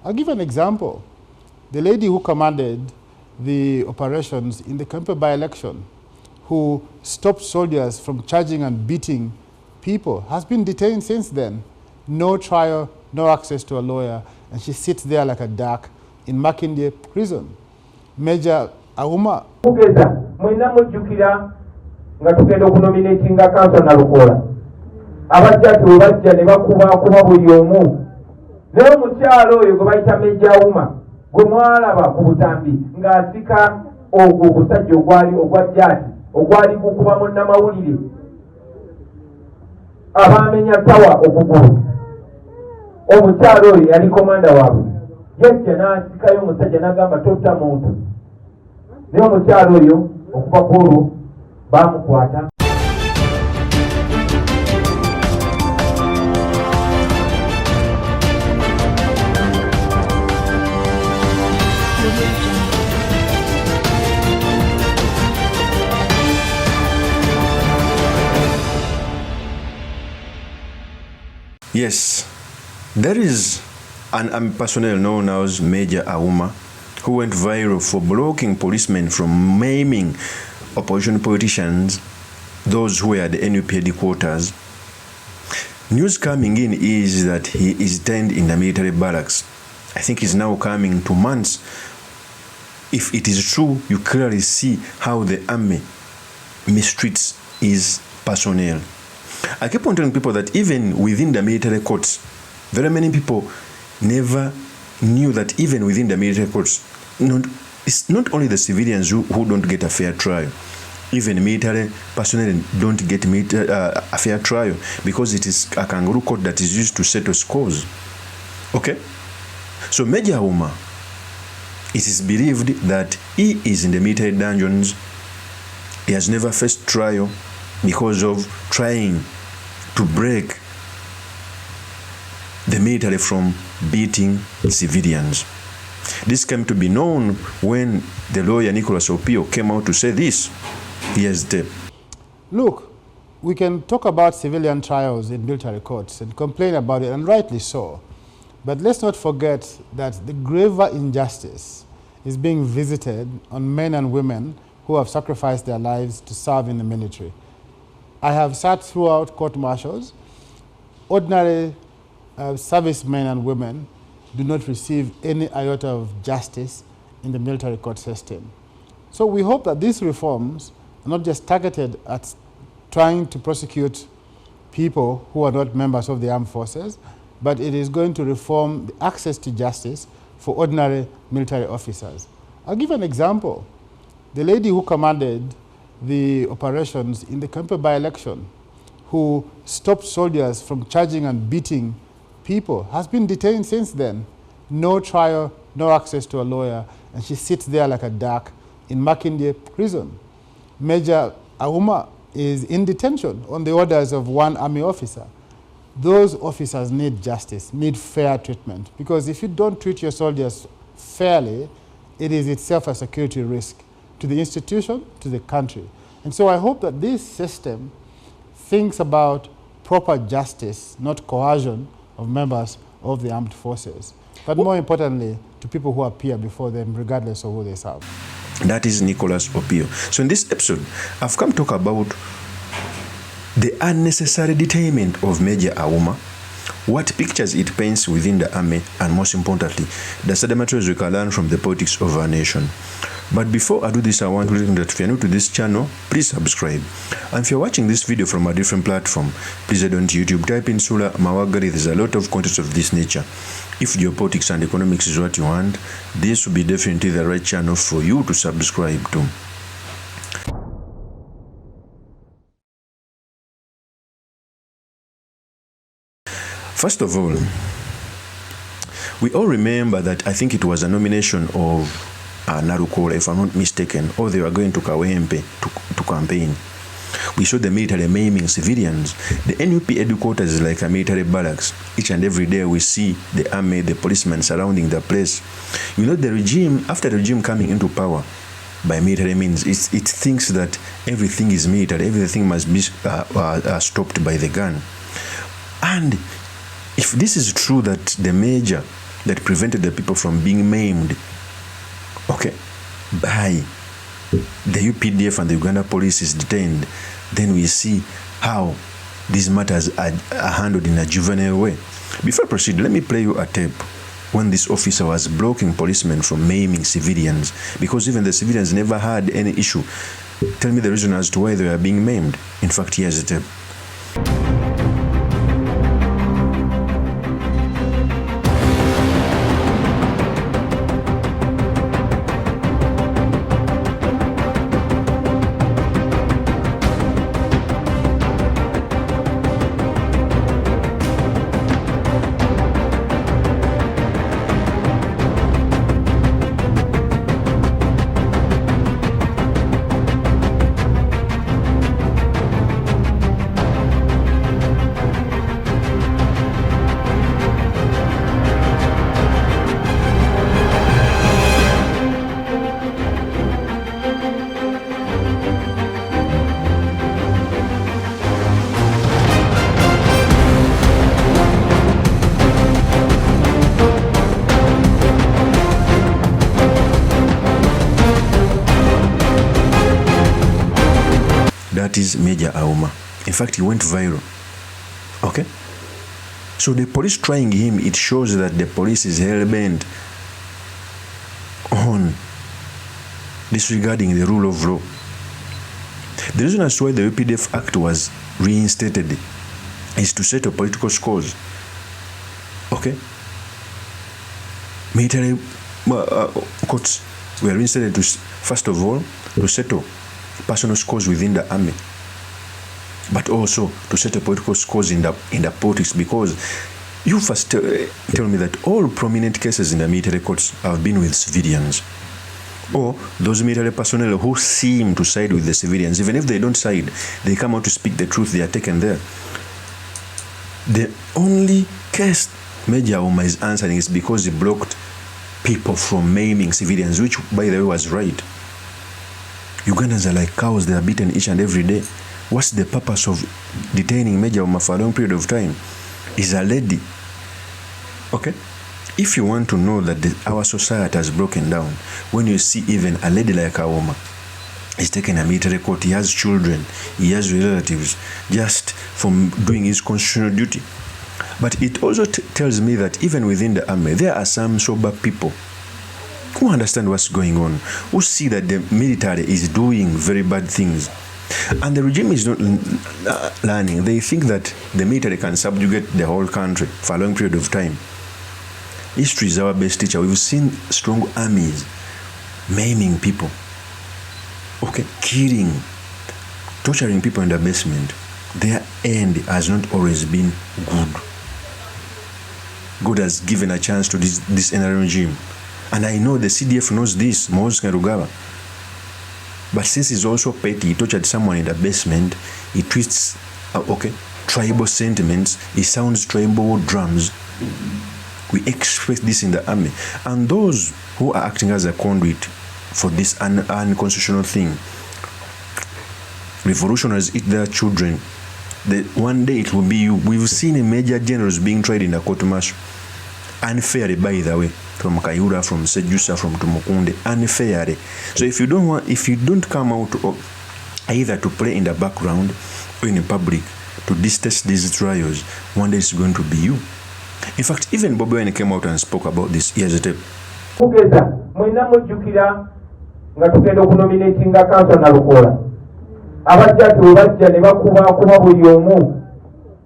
I'll give an example. The lady who commanded the operations in the Kempe by-election, who stopped soldiers from charging and beating people, has been detained since then. No trial, no access to a lawyer, and she sits there like a duck in Makindye prison. Major Auma. Nga tugenda okunominatinga kanso na lukola abajja tebajja ne bakuba buli omu naye omukyalo oyo gwe bayita Major Auma gwe mwalaba ku butambi ng'asika ogwo ogusajja ogwa jjaati ogwali gukuba munnamawulire abaamenya tawa okugulu omukyalo oyo yali komanda waabwe yajja n'asikayo omusajja n'agamba totta muntu naye omukyalo oyo okuva ku olwo bamukwata. Yes, there is an army personnel known as Major Auma who went viral for blocking policemen from maiming opposition politicians, those who were at the NUP headquarters. News coming in is that he is detained in the military barracks. I think he's now coming 2 months. If it is true, you clearly see how the army mistreats his personnel. I keep on telling people that even within the military courts, very many people never knew that even within the military courts, it's not only the civilians who don't get a fair trial. Even military personnel don't get a fair trial because it is a kangaroo court that is used to settle scores. Okay? So Major Auma, it is believed that he is in the military dungeons. He has never faced trial because of trying to break the military from beating civilians. This came to be known when the lawyer Nicholas Opio came out to say this. Here's the tape. Look, we can talk about civilian trials in military courts and complain about it, and rightly so. But let's not forget that the graver injustice is being visited on men and women who have sacrificed their lives to serve in the military. I have sat throughout court martials. Ordinary servicemen and women do not receive any iota of justice in the military court system. So we hope that these reforms are not just targeted at trying to prosecute people who are not members of the armed forces, but it is going to reform the access to justice for ordinary military officers. I'll give an example. The lady who commanded the operations in the Kempe by-election, who stopped soldiers from charging and beating people, has been detained since then. No trial, no access to a lawyer, and she sits there like a duck in Makindye prison. Major Auma is in detention on the orders of one army officer. Those officers need justice, need fair treatment, because if you don't treat your soldiers fairly, it is itself a security risk to the institution, to the country. And so I hope that this system thinks about proper justice, not coercion of members of the armed forces, but more importantly, to people who appear before them, regardless of who they serve. That is Nicholas Opio. So in this episode, I've come to talk about the unnecessary detainment of Major Auma, what pictures it paints within the army, and most importantly, the study materials we can learn from the politics of our nation. But before I do this, I want to let you know that if you're new to this channel, please subscribe. And if you're watching this video from a different platform, please head on to YouTube, type in Sula Mawagari. There's a lot of content of this nature. If geopolitics and economics is what you want, this will be definitely the right channel for you to subscribe to. First of all, we all remember that I think it was a nomination of Narukola, if I'm not mistaken, or they were going to Kawempe to campaign. We saw the military maiming civilians. The NUP headquarters is like a military barracks. Each and every day we see the army, the policemen surrounding the place. You know, the regime, after the regime coming into power by military means, it thinks that everything is military, everything must be stopped by the gun. And if this is true that the major that prevented the people from being maimed, okay, by the UPDF and the Uganda police is detained, then we see how these matters are handled in a juvenile way. Before I proceed, let me play you a tape when this officer was blocking policemen from maiming civilians, because even the civilians never had any issue. Tell me the reason as to why they are being maimed. In fact, here's the tape. That is Major Auma. In fact, he went viral. Okay? So the police trying him, it shows that the police is hell-bent on disregarding the rule of law. The reason as to why the UPDF Act was reinstated is to settle political scores. Okay? Military courts were reinstated to, first of all, to settle personal scores within the army, but also to settle political scores in the politics, because you first tell me that all prominent cases in the military courts have been with civilians, or those military personnel who seem to side with the civilians. Even if they don't side, they come out to speak the truth, they are taken there. The only case Major Auma is answering is because he blocked people from maiming civilians, which, by the way, was right. Ugandans are like cows, they are beaten each and every day. What's the purpose of detaining Major Auma for a long period of time? Is a lady. Okay? If you want to know that our society has broken down, when you see even a lady like Auma is taken a military court, he has children, he has relatives, just from doing his constitutional duty. But it also tells me that even within the army, there are some sober people who understand what's going on, who see that the military is doing very bad things. And the regime is not learning. They think that the military can subjugate the whole country for a long period of time. History is our best teacher. We've seen strong armies maiming people, okay, killing, torturing people in the basement. Their end has not always been good. God has given a chance to this NRM regime. And I know the CDF knows this, MUHOOZI. But since he's also petty, he tortured someone in the basement, he twists, tribal sentiments, he sounds tribal drums. We expect this in the army. And those who are acting as a conduit for this unconstitutional thing, revolutionaries eat their children. One day it will be you. We've seen major generals being tried in the court martial. Unfairly, by the way, from Kayura, from Sejusa, from Tumukunde, unfairly. So if you don't come out either to play in the background or in the public to distest these trials, one day it's going to be you. In fact, even Bobi when he came out and spoke about this, here's the tape. Kugeza mwina mujjukira nga tugenda okunominatinga kanso nalukola abajjati we bajja ne bakuba buli omu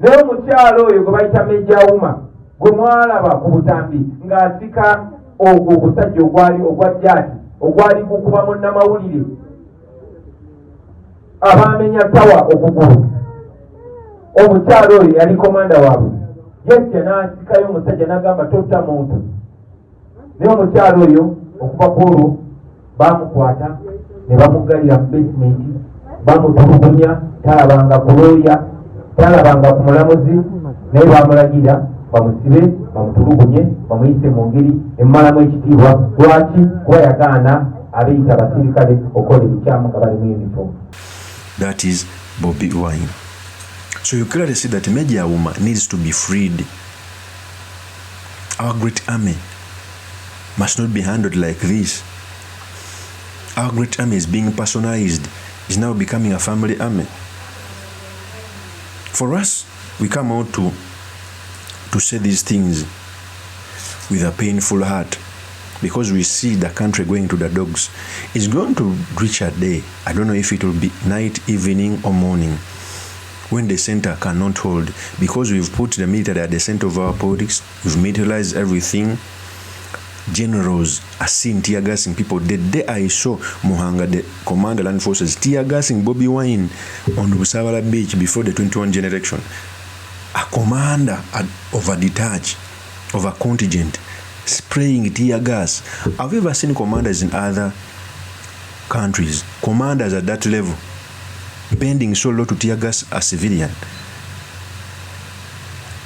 naye omukyalo oyo gwe bayita Major Auma gwe mwalaba ku butambi ng'asika ogwo omusajja ogwajjati ogwali gukuba munnamawulire abaamenya tawa okugulu. Omukyalo oyo yali komanda waabwe, yajja n'asikayo omusajja n'agamba totta muntu. Naye omukyalo oyo okuva ku olwo baamukwata ne bamuggalira mu basement, bamutulugunya, talabanga ku looya, talabanga ku mulamuzi, naye baamulagira bamusibe, bamutulugunye, bamuyise mu ngeri emmalamu ekitiibwa. Lwaki? Kuba yagaana abeyita abasirikale okukola ebikyamu nga bali mu uniform. That is Bobi Wine. So you clearly see that Major Auma needs to be freed. Our great army must not be handled like this. Our great army is being personalized, is now becoming a family army. For us, we come out to say these things with a painful heart, because we see the country going to the dogs. It's going to reach a day, I don't know if it will be night, evening, or morning, when the center cannot hold, because we've put the military at the center of our politics, we've militarized everything. Generals are seen tear gassing people. The day I saw Muhanga, the commander land forces, tear gassing Bobi Wine on Busabala beach before the 21 generation, a commander of a detach, of a contingent, spraying tear gas. Have you ever seen commanders in other countries, commanders at that level, bending so low to tear gas a civilian?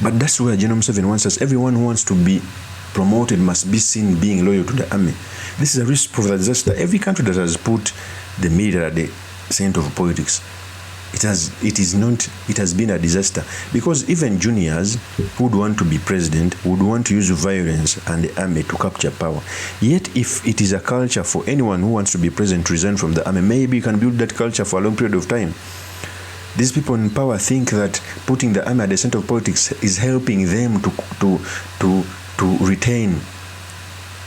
But that's where General Museveni wants us. Everyone who wants to be promoted must be seen being loyal to the army. This is a recipe for the disaster. Every country that has put the military at the center of politics, it has been a disaster, because even juniors who would want to be president would want to use violence and the army to capture power. Yet if it is a culture for anyone who wants to be president to resign from the army, maybe you can build that culture for a long period of time. These people in power think that putting the army at the center of politics is helping them to retain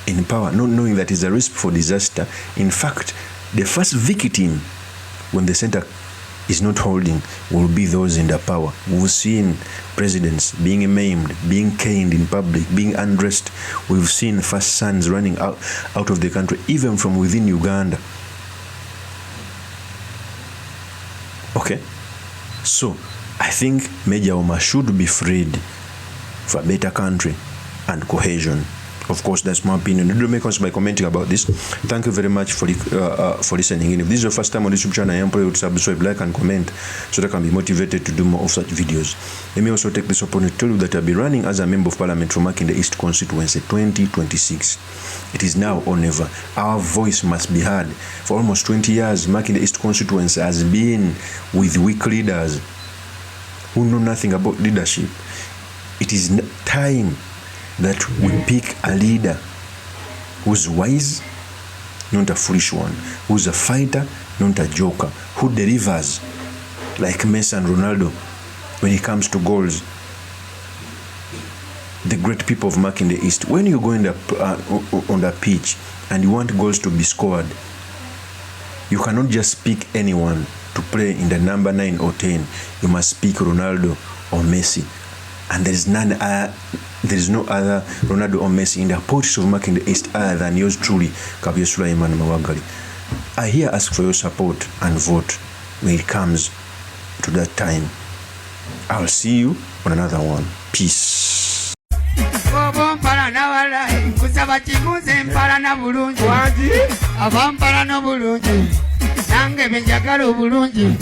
in power, not knowing that is a risk for disaster. In fact, the first victim when the center is not holding will be those in the power. We've seen presidents being maimed, being caned in public, being undressed. We've seen first sons running out of the country, even from within Uganda. Okay, so I think Major Auma should be freed for a better country and cohesion. Of course, that's my opinion. Do make us by commenting about this. Thank you very much for listening in. If this is your first time on this YouTube channel, I implore you to subscribe, like, and comment so that I can be motivated to do more of such videos. Let me also take this opportunity to tell you that I'll be running as a Member of Parliament for Makinde East Constituency 2026. It is now or never. Our voice must be heard. For almost 20 years, Makinde East Constituency has been with weak leaders who know nothing about leadership. It is time that we pick a leader who's wise, not a foolish one, who's a fighter, not a joker, who delivers like Messi and Ronaldo when it comes to goals. The great people of Makinde East, when you go on the pitch and you want goals to be scored, you cannot just pick anyone to play in the number 9 or 10. You must pick Ronaldo or Messi. And there is no other Ronaldo or Messi in the politics of Makinde East other than yours truly, Kabir Sulaiman Mawagali. I here ask for your support and vote when it comes to that time. I'll see you on another one. Peace. Nange benjagala obulungi.